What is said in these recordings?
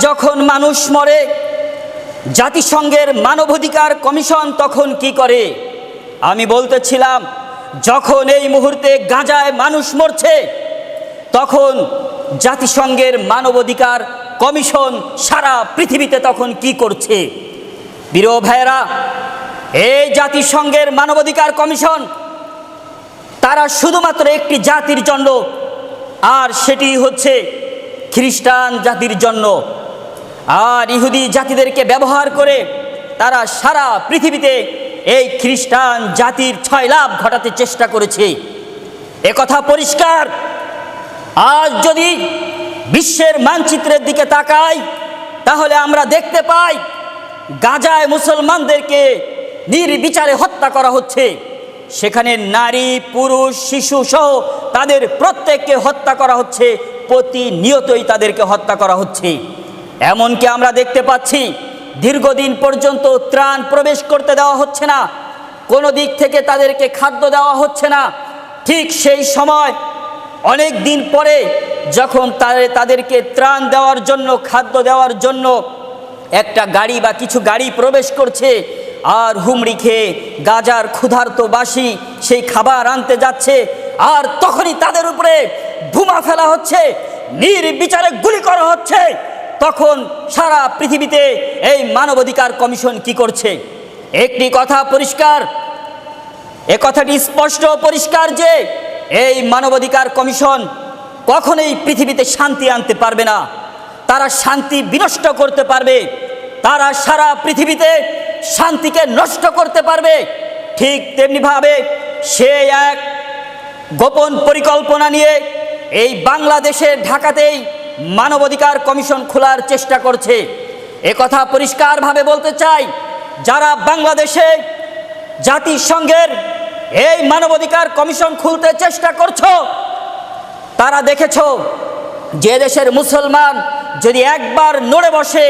যখন মানুষ মরে জাতিসংঘের মানবাধিকার কমিশন তখন কি করে? আমি বলতেছিলাম, যখন এই মুহূর্তে গাজায় মানুষ মরছে তখন জাতিসংঘের মানবাধিকার কমিশন সারা পৃথিবীতে তখন কি করছে? প্রিয় ভাইয়েরা, এই জাতিসংঘের মানবাধিকার কমিশন তারা শুধুমাত্র একটি জাতির জন্য, আর সেটি হচ্ছে খ্রিস্টান জাতির জন্য। আর ইহুদি জাতিদেরকে ব্যবহার করে তারা সারা পৃথিবীতে এই খ্রিস্টান জাতির ছয়লাভ ঘটাতে চেষ্টা করেছে। একথা পরিষ্কার। আজ যদি বিশ্বের মানচিত্রের দিকে তাকাই তাহলে আমরা দেখতে পাই গাজায় মুসলমানদেরকে নির্বিচারে হত্যা করা হচ্ছে। সেখানে নারী, পুরুষ, শিশু সহ তাদের প্রত্যেককে হত্যা করা হচ্ছে, প্রতিনিয়তই তাদেরকে হত্যা করা হচ্ছে। এমনকি আমরা দেখতে পাচ্ছি দীর্ঘদিন পর্যন্ত ত্রাণ প্রবেশ করতে দেওয়া হচ্ছে না, কোনো দিক থেকে তাদেরকে খাদ্য দেওয়া হচ্ছে না। ঠিক সেই সময় অনেক দিন পরে যখন তাদেরকে ত্রাণ দেওয়ার জন্য, খাদ্য দেওয়ার জন্য একটা গাড়ি বা কিছু গাড়ি প্রবেশ করছে, আর হুমড়ি খেয়ে গাজার ক্ষুধার্তবাসী সেই খাবার আনতে যাচ্ছে, আর তখনই তাদের উপরে বোমা ফেলা হচ্ছে, নির্বিচারে গুলি করা হচ্ছে। তখন সারা পৃথিবীতে এই মানবাধিকার কমিশন কি করছে? একটি কথা পরিষ্কার, এ কথাটি স্পষ্ট পরিষ্কার যে এই মানবাধিকার কমিশন কখনোই পৃথিবীতে শান্তি আনতে পারবে না। তারা শান্তি বিনষ্ট করতে পারবে, তারা সারা পৃথিবীতে শান্তিকে নষ্ট করতে পারবে। ঠিক তেমনিভাবে সে এক গোপন পরিকল্পনা নিয়ে এই বাংলাদেশের ঢাকাতেই মানবাধিকার কমিশন খোলার চেষ্টা করছে। একথা পরিষ্কারভাবে বলতে চাই, যারা বাংলাদেশে জাতিসংঘের এই মানবাধিকার কমিশন খুলতে চেষ্টা করছো, তারা দেখেছো যে দেশের মুসলমান যদি একবার নড়ে বসে,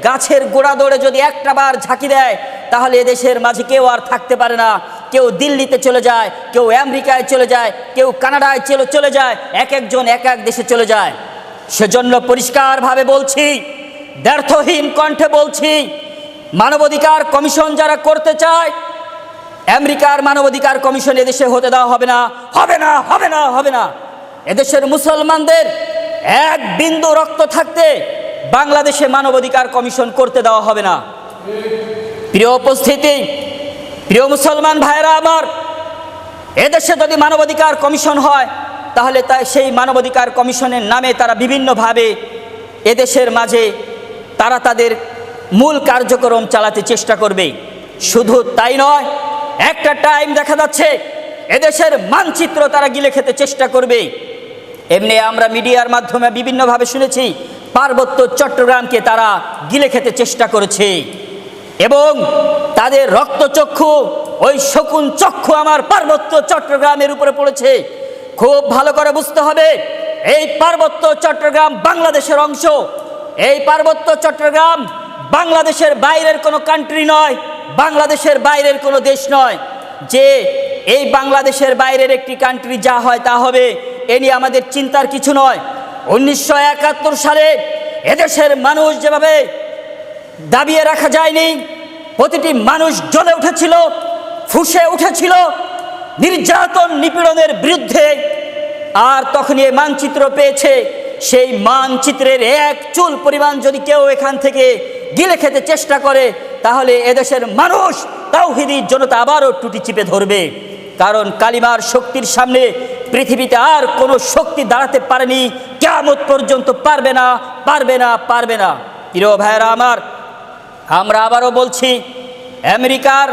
গাছের গোড়া দৌড়ে যদি একটা বার ঝাঁকি দেয়, তাহলে এদেশের মাঝে কেউ আর থাকতে পারে না। কেউ দিল্লিতে চলে যায়, কেউ আমেরিকায় চলে যায়, কেউ কানাডায় চলে যায়, এক একজন এক এক দেশে চলে যায়। সেজন্য পরিষ্কারভাবে বলছি, দ্ব্যর্থহীন কণ্ঠে বলছি, মানবাধিকার কমিশন যারা করতে চায়, আমেরিকার মানবাধিকার কমিশন এদেশে হতে দেওয়া হবে না, হবে না, হবে না, হবে না। এদেশের মুসলমানদের এক বিন্দু রক্ত থাকতে বাংলাদেশে মানবাধিকার কমিশন করতে দেওয়া হবে না। প্রিয় উপস্থিতি, প্রিয় মুসলমান ভাইরা আমার, এদেশে যদি মানবাধিকার কমিশন হয় তাহলে সেই মানবাধিকার কমিশনের নামে তারা বিভিন্নভাবে এদেশের মাঝে তারা তাদের মূল কার্যক্রম চালাতে চেষ্টা করবে। শুধু তাই নয়, একটা টাইম দেখা যাচ্ছে এদেশের মানচিত্র তারা গিলে খেতে চেষ্টা করবে। এমনি আমরা মিডিয়ার মাধ্যমে বিভিন্নভাবে শুনেছি পার্বত্য চট্টগ্রামকে তারা গিলে খেতে চেষ্টা করেছে, এবং তাদের রক্তচক্ষু, ওই শকুন চক্ষু আমার পার্বত্য চট্টগ্রামের উপরে পড়েছে। খুব ভালো করে বুঝতে হবে, এই পার্বত্য চট্টগ্রাম বাংলাদেশের অংশ। এই পার্বত্য চট্টগ্রাম বাংলাদেশের বাইরের কোনো কান্ট্রি নয়, বাংলাদেশের বাইরের কোনো দেশ নয়। যে এই বাংলাদেশের বাইরের একটি কান্ট্রি যা হয় তা হবে, এ নিয়ে আমাদের চিন্তার কিছু নয়। 1971 সালে এদেশের মানুষ যেভাবে দাবিয়ে রাখা যায়নি, প্রতিটি মানুষ জ্বলে উঠেছিল, ফুঁসে উঠেছিল নির্যাতন নিপীড়নের বিরুদ্ধে। আর তখনই এই মানচিত্র পেয়েছে, সেই মানচিত্রের এক চুল পরিমাণ যদি কেউ এখান থেকে গিলে খেতে চেষ্টা করে, তাহলে এদেশের মানুষ তাওহীদি জনতা আবারও টুটি চিপে ধরবে। কারণ কালিমার শক্তির সামনে পৃথিবীতে আর কোনো শক্তি দাঁড়াতে পারেনি, কিয়ামত পর্যন্ত পারবে না, পারবে না, পারবে না। প্রিয় ভাইয়েরা আমার, আমরা আবারও বলছি, আমেরিকার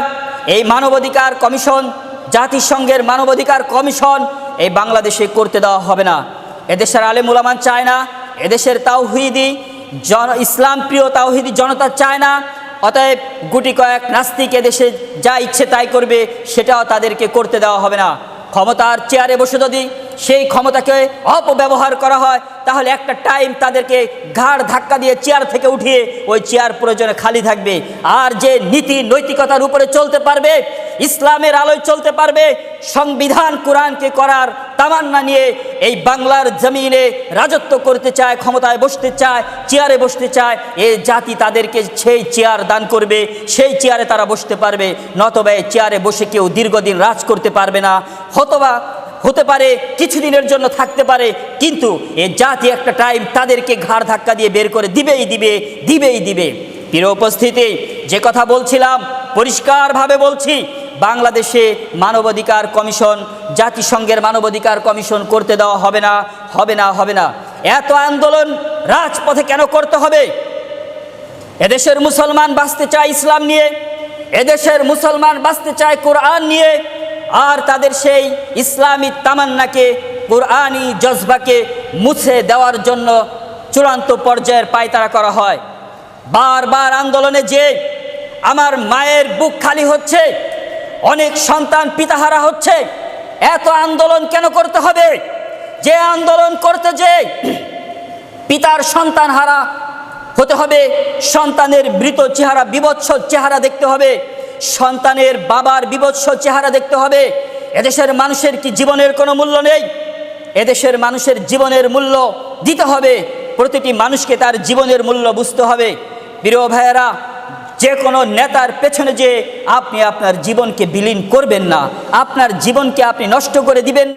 এই মানবাধিকার কমিশন, জাতিসংঘের মানবাধিকার কমিশন এই বাংলাদেশে করতে দেওয়া হবে না। এদেশের আলেম উলামা চায় না, এদেশের তাওহীদি ইসলাম প্রিয় তাওহীদি জনতা চায় না। অতএব গুটি কয়েক নাস্তিক এদেশে যা ইচ্ছে তাই করবে, সেটাও তাদেরকে করতে দেওয়া হবে না। ক্ষমতার চেয়ারে বসে যদি সেই ক্ষমতাকে অপব্যবহার করা হয়, তাহলে একটা টাইম তাদেরকে ঘাড় ধাক্কা দিয়ে চেয়ার থেকে উঠিয়ে ওই চেয়ার প্রয়োজনে খালি থাকবে। আর যে নীতি নৈতিকতার উপরে চলতে পারবে, ইসলামের আলোয় চলতে পারবে, সংবিধান কোরআনকে করার তামান্না নিয়ে এই বাংলার জমিনে রাজত্ব করতে চায়, ক্ষমতায় বসতে চায়, চেয়ারে বসতে চায়, এই জাতি তাদেরকে সেই চেয়ার দান করবে, সেই চেয়ারে তারা বসতে পারবে। নতবা এই চেয়ারে বসে কেউ দীর্ঘদিন রাজ করতে পারবে না। হতে পারে কিছুদিনের জন্য থাকতে পারে, কিন্তু এই জাতি একটা টাইম তাদেরকে ঘাড় ধাক্কা দিয়ে বের করে দিবেই দিবে। প্রিয় উপস্থিতি, যে কথা বলছিলাম পরিষ্কারভাবে বলছি, বাংলাদেশে মানবাধিকার কমিশন, জাতিসংঘের মানবাধিকার কমিশন করতে দেওয়া হবে না। এত আন্দোলন রাজপথে কেন করতে হবে? এদেশের মুসলমান বাঁচতে চায় ইসলাম নিয়ে, এদেশের মুসলমান বাঁচতে চায় কোরআন নিয়ে, আর তাদের সেই ইসলামী তামান্নাকে, কোরআনি জজবাকে মুছে দেওয়ার জন্য চূড়ান্ত পর্যায়ের পায়তারা করা হয়। বারবার আন্দোলনে যে আমার মায়ের বুক খালি হচ্ছে, অনেক সন্তান পিতাহারা হচ্ছে। এত আন্দোলন কেন করতে হবে? যে আন্দোলন করতে যে পিতার সন্তান হারা হতে হবে, সন্তানের মৃত চেহারা, বিভৎস চেহারা দেখতে হবে, সন্তানের বাবার বিভৎস চেহারা দেখতে হবে। এদেশের মানুষের কি জীবনের কোনো মূল্য নেই? এদেশের মানুষের জীবনের মূল্য দিতে হবে। প্রতিটি মানুষকে তার জীবনের মূল্য বুঝতে হবে। প্রিয় ভাইয়েরা, যে কোনো নেতার পেছনে যে আপনি আপনার জীবনকে বিলীন করবেন না, আপনার জীবনকে আপনি নষ্ট করে দিবেন।